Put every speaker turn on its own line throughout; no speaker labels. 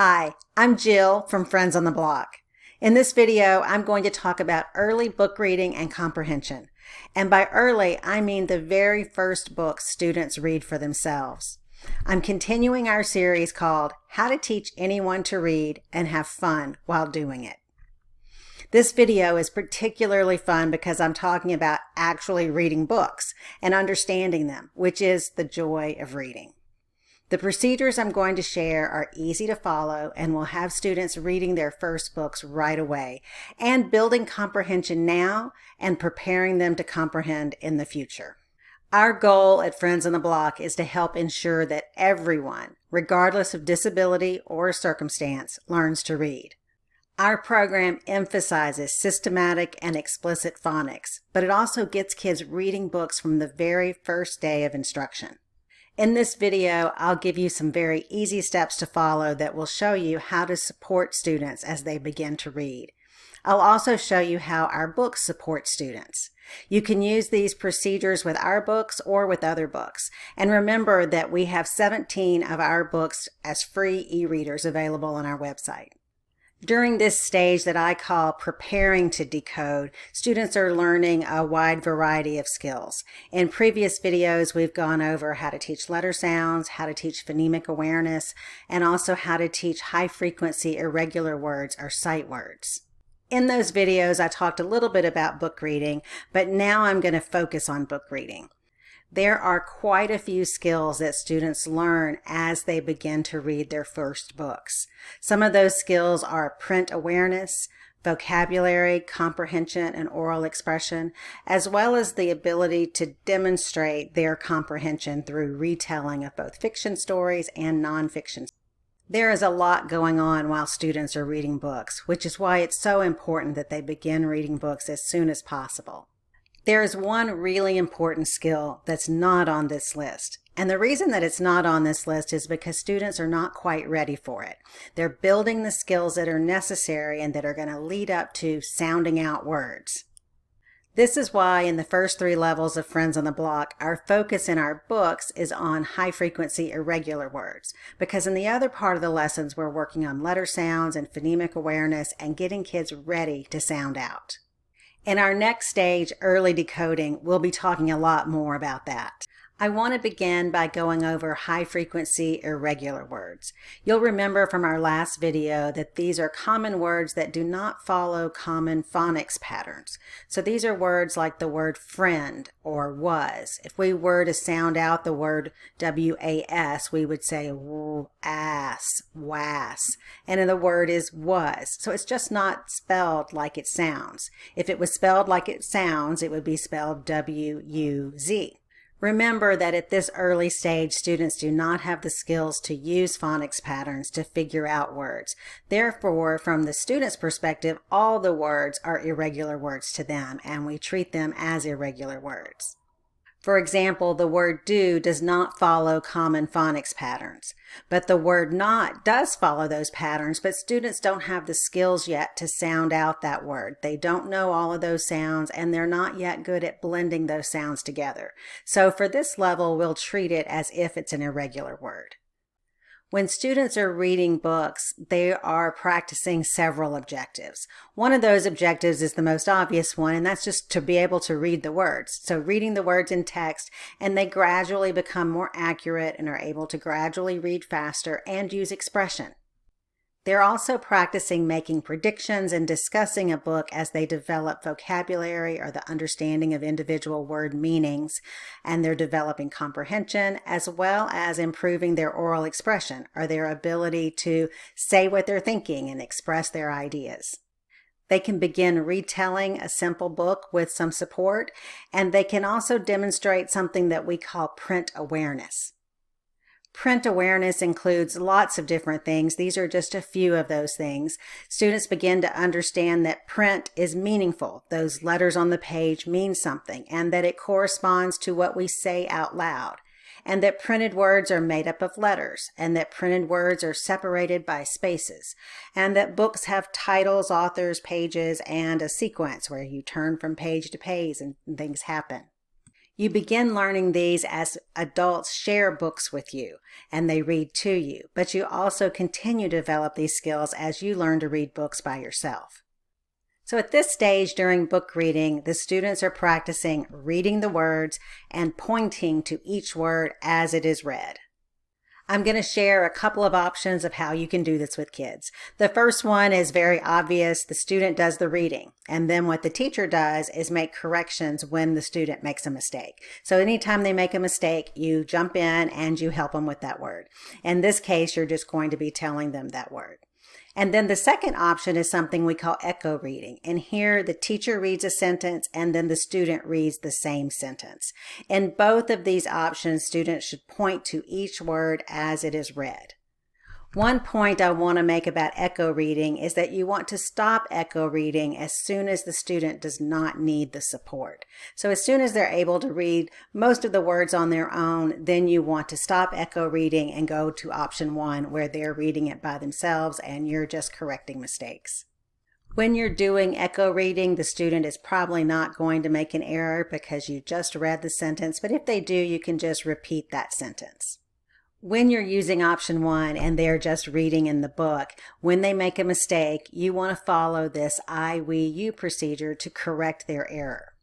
Hi, I'm Jill from Friends on the Block. In this video, I'm going to talk about early book reading and comprehension. And by early, I mean the very first books students read for themselves. I'm continuing our series called How to Teach Anyone to Read and Have Fun While Doing It. This video is particularly fun because I'm talking about actually reading books and understanding them, which is the joy of reading. The procedures I'm going to share are easy to follow and will have students reading their first books right away and building comprehension now and preparing them to comprehend in the future. Our goal at Friends on the Block is to help ensure that everyone, regardless of disability or circumstance, learns to read. Our program emphasizes systematic and explicit phonics, but it also gets kids reading books from the very first day of instruction. In this video, I'll give you some very easy steps to follow that will show you how to support students as they begin to read. I'll also show you how our books support students. You can use these procedures with our books or with other books. And remember that we have 17 of our books as free e-readers available on our website. During this stage that I call preparing to decode, students are learning a wide variety of skills. In previous videos, we've gone over how to teach letter sounds, how to teach phonemic awareness, and also how to teach high-frequency irregular words or sight words. In those videos, I talked a little bit about book reading, but now I'm going to focus on book reading. There are quite a few skills that students learn as they begin to read their first books. Some of those skills are print awareness, vocabulary, comprehension, and oral expression, as well as the ability to demonstrate their comprehension through retelling of both fiction stories and nonfiction. There is a lot going on while students are reading books, which is why it's so important that they begin reading books as soon as possible. There is one really important skill that's not on this list. And the reason that it's not on this list is because students are not quite ready for it. They're building the skills that are necessary and that are going to lead up to sounding out words. This is why in the first 3 levels of Friends on the Block, our focus in our books is on high-frequency irregular words. Because in the other part of the lessons, we're working on letter sounds and phonemic awareness and getting kids ready to sound out. In our next stage, early decoding, we'll be talking a lot more about that. I want to begin by going over high-frequency irregular words. You'll remember from our last video that these are common words that do not follow common phonics patterns. So these are words like the word friend or was. If we were to sound out the word W-A-S, we would say ass, was. And the word is was. So it's just not spelled like it sounds. If it was spelled like it sounds, it would be spelled W-U-Z. Remember that at this early stage, students do not have the skills to use phonics patterns to figure out words. Therefore, from the student's perspective, all the words are irregular words to them, and we treat them as irregular words. For example, the word do does not follow common phonics patterns, but the word not does follow those patterns, but students don't have the skills yet to sound out that word. They don't know all of those sounds, and they're not yet good at blending those sounds together. So for this level, we'll treat it as if it's an irregular word. When students are reading books, they are practicing several objectives. One of those objectives is the most obvious one, and that's just to be able to read the words. So reading the words in text, and they gradually become more accurate and are able to gradually read faster and use expression. They're also practicing making predictions and discussing a book as they develop vocabulary or the understanding of individual word meanings, and they're developing comprehension as well as improving their oral expression or their ability to say what they're thinking and express their ideas. They can begin retelling a simple book with some support, and they can also demonstrate something that we call print awareness. Print awareness includes lots of different things. These are just a few of those things. Students begin to understand that print is meaningful. Those letters on the page mean something, and that it corresponds to what we say out loud, and that printed words are made up of letters, and that printed words are separated by spaces, and that books have titles, authors, pages, and a sequence where you turn from page to page and things happen. You begin learning these as adults share books with you and they read to you, but you also continue to develop these skills as you learn to read books by yourself. So at this stage during book reading, the students are practicing reading the words and pointing to each word as it is read. I'm going to share a couple of options of how you can do this with kids. The first one is very obvious. The student does the reading, and then what the teacher does is make corrections when the student makes a mistake. So anytime they make a mistake, you jump in and you help them with that word. In this case, you're just going to be telling them that word. And then the second option is something we call echo reading. And here the teacher reads a sentence and then the student reads the same sentence. In both of these options, students should point to each word as it is read. One point I want to make about echo reading is that you want to stop echo reading as soon as the student does not need the support. So as soon as they're able to read most of the words on their own, then you want to stop echo reading and go to option 1 where they're reading it by themselves and you're just correcting mistakes. When you're doing echo reading, the student is probably not going to make an error because you just read the sentence, but if they do, you can just repeat that sentence. When you're using option 1 and they're just reading in the book, when they make a mistake, you want to follow this I, we, you procedure to correct their error.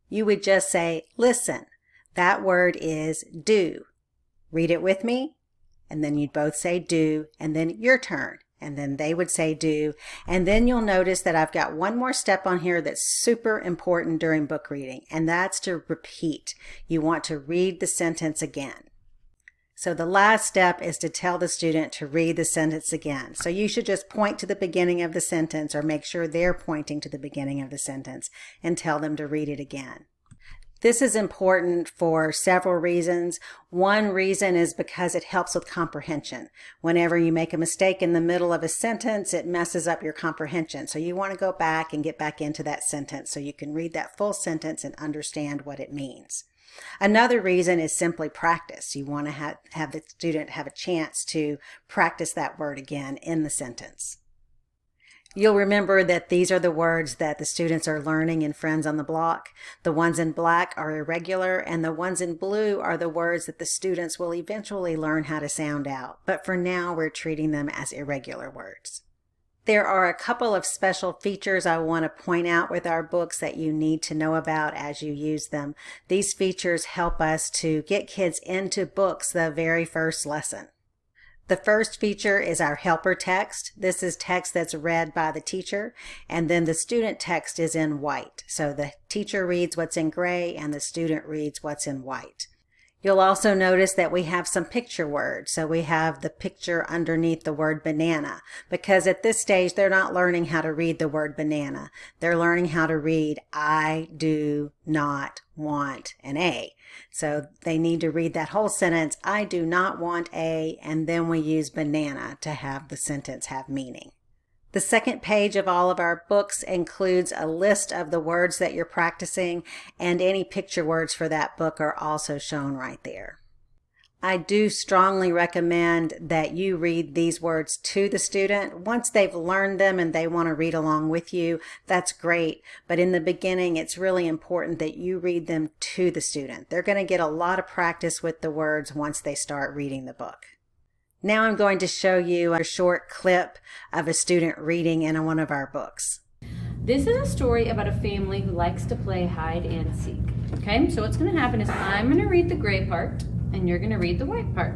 You would just say, listen, that word is do. Read it with me. And then you'd both say do, and then your turn. And then they would say do. And then you'll notice that I've got one more step on here that's super important during book reading, and that's to repeat. You want to read the sentence again. So the last step is to tell the student to read the sentence again. So you should just point to the beginning of the sentence or make sure they're pointing to the beginning of the sentence and tell them to read it again. This is important for several reasons. One reason is because it helps with comprehension. Whenever you make a mistake in the middle of a sentence, it messes up your comprehension. So you want to go back and get back into that sentence so you can read that full sentence and understand what it means. Another reason is simply practice. You want to have the student have a chance to practice that word again in the sentence. You'll remember that these are the words that the students are learning in Friends on the Block. The ones in black are irregular, and the ones in blue are the words that the students will eventually learn how to sound out. But for now, we're treating them as irregular words. There are a couple of special features I want to point out with our books that you need to know about as you use them. These features help us to get kids into books the very first lesson. The first feature is our helper text. This is text that's read by the teacher, and then the student text is in white. So the teacher reads what's in gray and the student reads what's in white. You'll also notice that we have some picture words. So we have the picture underneath the word banana, because at this stage they're not learning how to read the word banana. They're learning how to read I do not want an A. So they need to read that whole sentence, I do not want a, and then we use banana to have the sentence have meaning. The second page of all of our books includes a list of the words that you're practicing, and any picture words for that book are also shown right there. I do strongly recommend that you read these words to the student. Once they've learned them and they want to read along with you, that's great. But in the beginning, it's really important that you read them to the student. They're going to get a lot of practice with the words once they start reading the book. Now I'm going to show you a short clip of a student reading in one of our books.
This is a story about a family who likes to play hide and seek. Okay, so what's going to happen is I'm going to read the gray part and you're going to read the white part.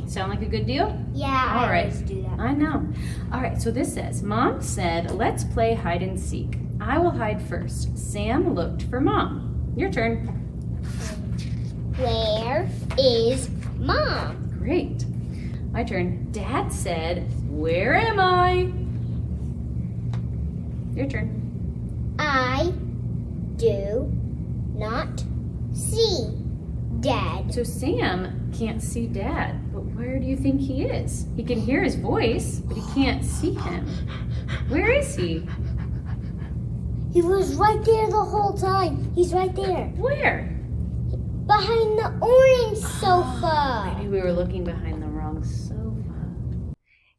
Sound like a good deal?
Yeah,
all
I
right.
always do that.
I know. All right, so this says, Mom said, let's play hide and seek. I will hide first. Sam looked for Mom. Your turn.
Where is Mom?
Great. My turn. Dad said, where am I? Your turn.
I do not see Dad.
So Sam can't see Dad, but where do you think he is? He can hear his voice, but he can't see him. Where is he?
He was right there the whole time. He's right there.
Where?
Behind the orange sofa.
Maybe we were looking behind the wrong sofa.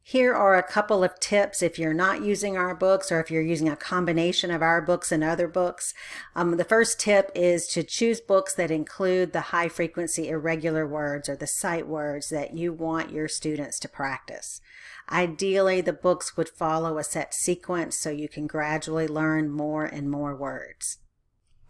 Here are a couple of tips if you're not using our books or if you're using a combination of our books and other books. The first tip is to choose books that include the high frequency irregular words or the sight words that you want your students to practice. Ideally, the books would follow a set sequence so you can gradually learn more and more words.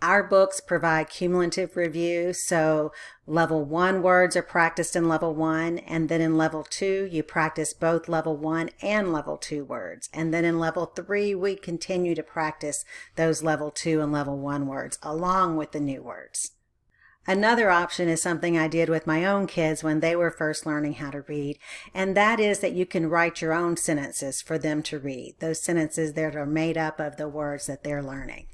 Our books provide cumulative review, so level 1 words are practiced in level 1, and then in level 2 you practice both level 1 and level 2 words, and then in level 3 we continue to practice those level 2 and level 1 words along with the new words. Another option is something I did with my own kids when they were first learning how to read, and that is that you can write your own sentences for them to read, those sentences that are made up of the words that they're learning.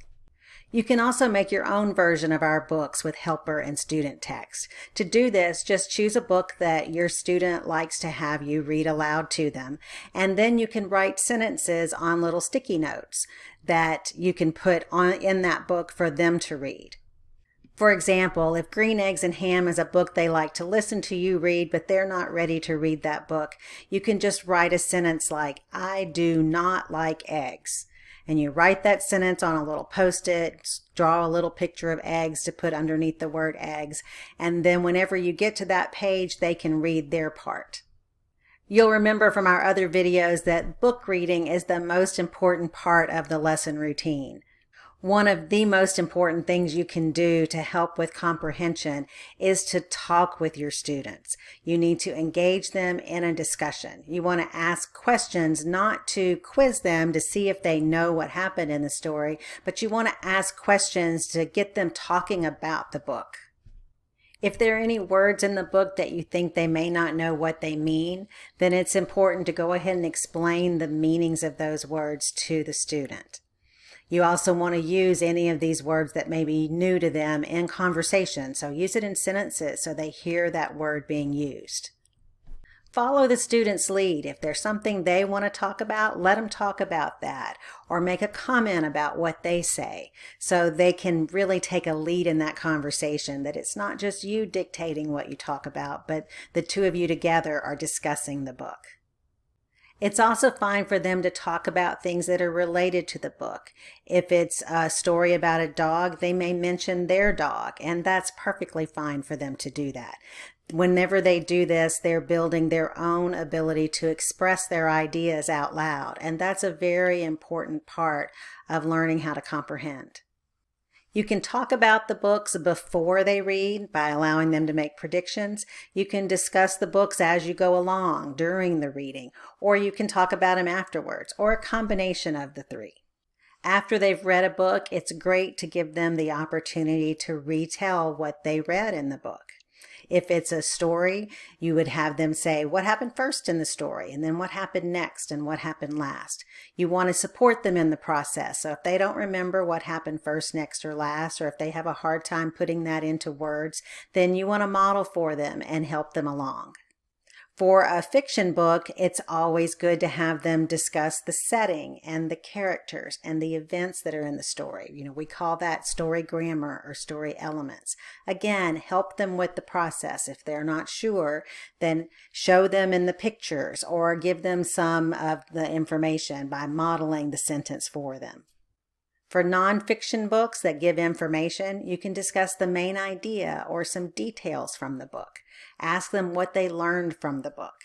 You can also make your own version of our books with helper and student text. To do this, just choose a book that your student likes to have you read aloud to them, and then you can write sentences on little sticky notes that you can put in that book for them to read. For example, if Green Eggs and Ham is a book they like to listen to you read, but they're not ready to read that book, you can just write a sentence like, "I do not like eggs." And you write that sentence on a little Post-it, draw a little picture of eggs to put underneath the word eggs, and then whenever you get to that page, they can read their part. You'll remember from our other videos that book reading is the most important part of the lesson routine. One of the most important things you can do to help with comprehension is to talk with your students. You need to engage them in a discussion. You want to ask questions, not to quiz them to see if they know what happened in the story, but you want to ask questions to get them talking about the book. If there are any words in the book that you think they may not know what they mean, then it's important to go ahead and explain the meanings of those words to the student. You also want to use any of these words that may be new to them in conversation, so use it in sentences so they hear that word being used. Follow the student's lead. If there's something they want to talk about, let them talk about that, or make a comment about what they say so they can really take a lead in that conversation, that it's not just you dictating what you talk about, but the two of you together are discussing the book. It's also fine for them to talk about things that are related to the book. If it's a story about a dog, they may mention their dog, and that's perfectly fine for them to do that. Whenever they do this, they're building their own ability to express their ideas out loud, and that's a very important part of learning how to comprehend. You can talk about the books before they read by allowing them to make predictions. You can discuss the books as you go along during the reading, or you can talk about them afterwards, or a combination of the three. After they've read a book, it's great to give them the opportunity to retell what they read in the book. If it's a story, you would have them say what happened first in the story, and then what happened next, and what happened last. You want to support them in the process. So if they don't remember what happened first, next, or last, or if they have a hard time putting that into words, then you want to model for them and help them along. For a fiction book, it's always good to have them discuss the setting and the characters and the events that are in the story. We call that story grammar or story elements. Again, help them with the process. If they're not sure, then show them in the pictures or give them some of the information by modeling the sentence for them. For nonfiction books that give information, you can discuss the main idea or some details from the book. Ask them what they learned from the book.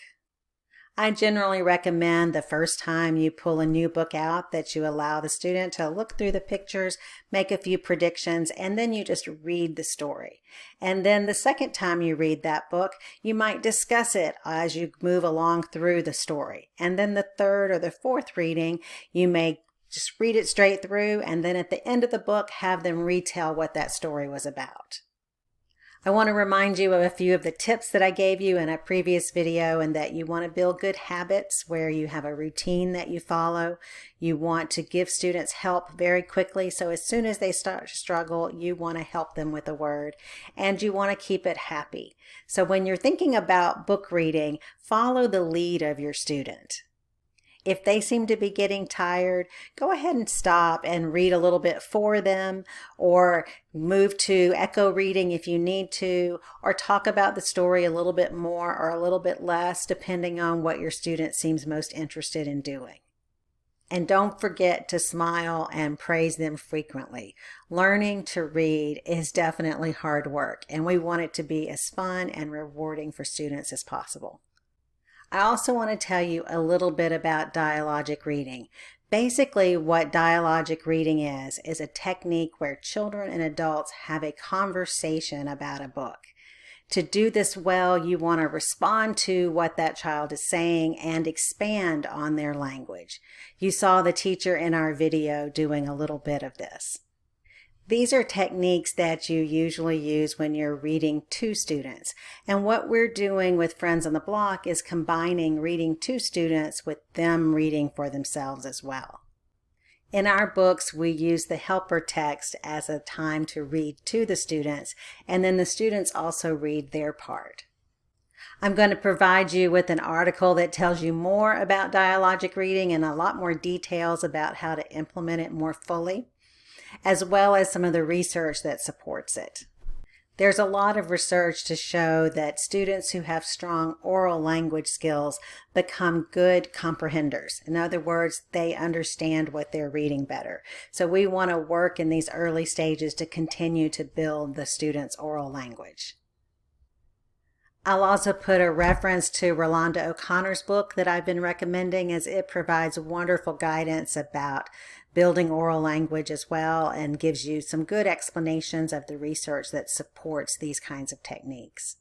I generally recommend the first time you pull a new book out that you allow the student to look through the pictures, make a few predictions, and then you just read the story. And then the second time you read that book, you might discuss it as you move along through the story. And then the third or the fourth reading, you may just read it straight through, and then at the end of the book, have them retell what that story was about. I want to remind you of a few of the tips that I gave you in a previous video, and that you want to build good habits where you have a routine that you follow. You want to give students help very quickly, so as soon as they start to struggle, you want to help them with a word, and you want to keep it happy. So when you're thinking about book reading, follow the lead of your student. If they seem to be getting tired, go ahead and stop and read a little bit for them, or move to echo reading if you need to, or talk about the story a little bit more or a little bit less, depending on what your student seems most interested in doing. And don't forget to smile and praise them frequently. Learning to read is definitely hard work, and we want it to be as fun and rewarding for students as possible. I also want to tell you a little bit about dialogic reading. Basically, what dialogic reading is a technique where children and adults have a conversation about a book. To do this well, you want to respond to what that child is saying and expand on their language. You saw the teacher in our video doing a little bit of this. These are techniques that you usually use when you're reading to students. And what we're doing with Friends on the Block is combining reading to students with them reading for themselves as well. In our books, we use the helper text as a time to read to the students, and then the students also read their part. I'm going to provide you with an article that tells you more about dialogic reading and a lot more details about how to implement it more fully, as well as some of the research that supports it. There's a lot of research to show that students who have strong oral language skills become good comprehenders. In other words, they understand what they're reading better. So we want to work in these early stages to continue to build the students' oral language. I'll also put a reference to Rollanda O'Connor's book that I've been recommending, as it provides wonderful guidance about building oral language as well and gives you some good explanations of the research that supports these kinds of techniques.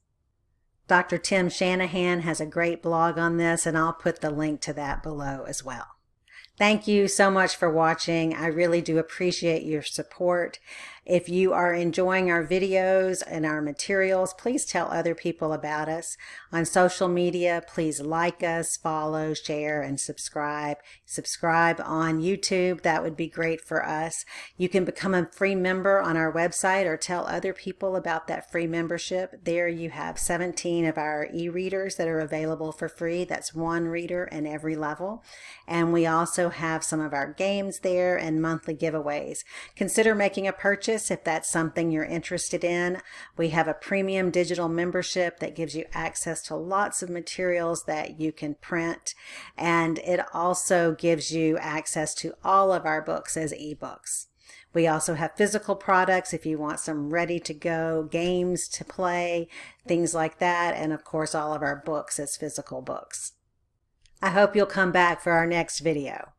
Dr. Tim Shanahan has a great blog on this, and I'll put the link to that below as well. Thank you so much for watching. I really do appreciate your support. If you are enjoying our videos and our materials, please tell other people about us. On social media, please like us, follow, share, and subscribe. Subscribe on YouTube. That would be great for us. You can become a free member on our website or tell other people about that free membership. There you have 17 of our e-readers that are available for free. That's one reader in every level. And we also have some of our games there and monthly giveaways. Consider making a purchase if that's something you're interested in. We have a premium digital membership that gives you access to lots of materials that you can print, and it also gives you access to all of our books as ebooks. We also have physical products if you want some ready-to-go games to play, things like that, and of course all of our books as physical books. I hope you'll come back for our next video.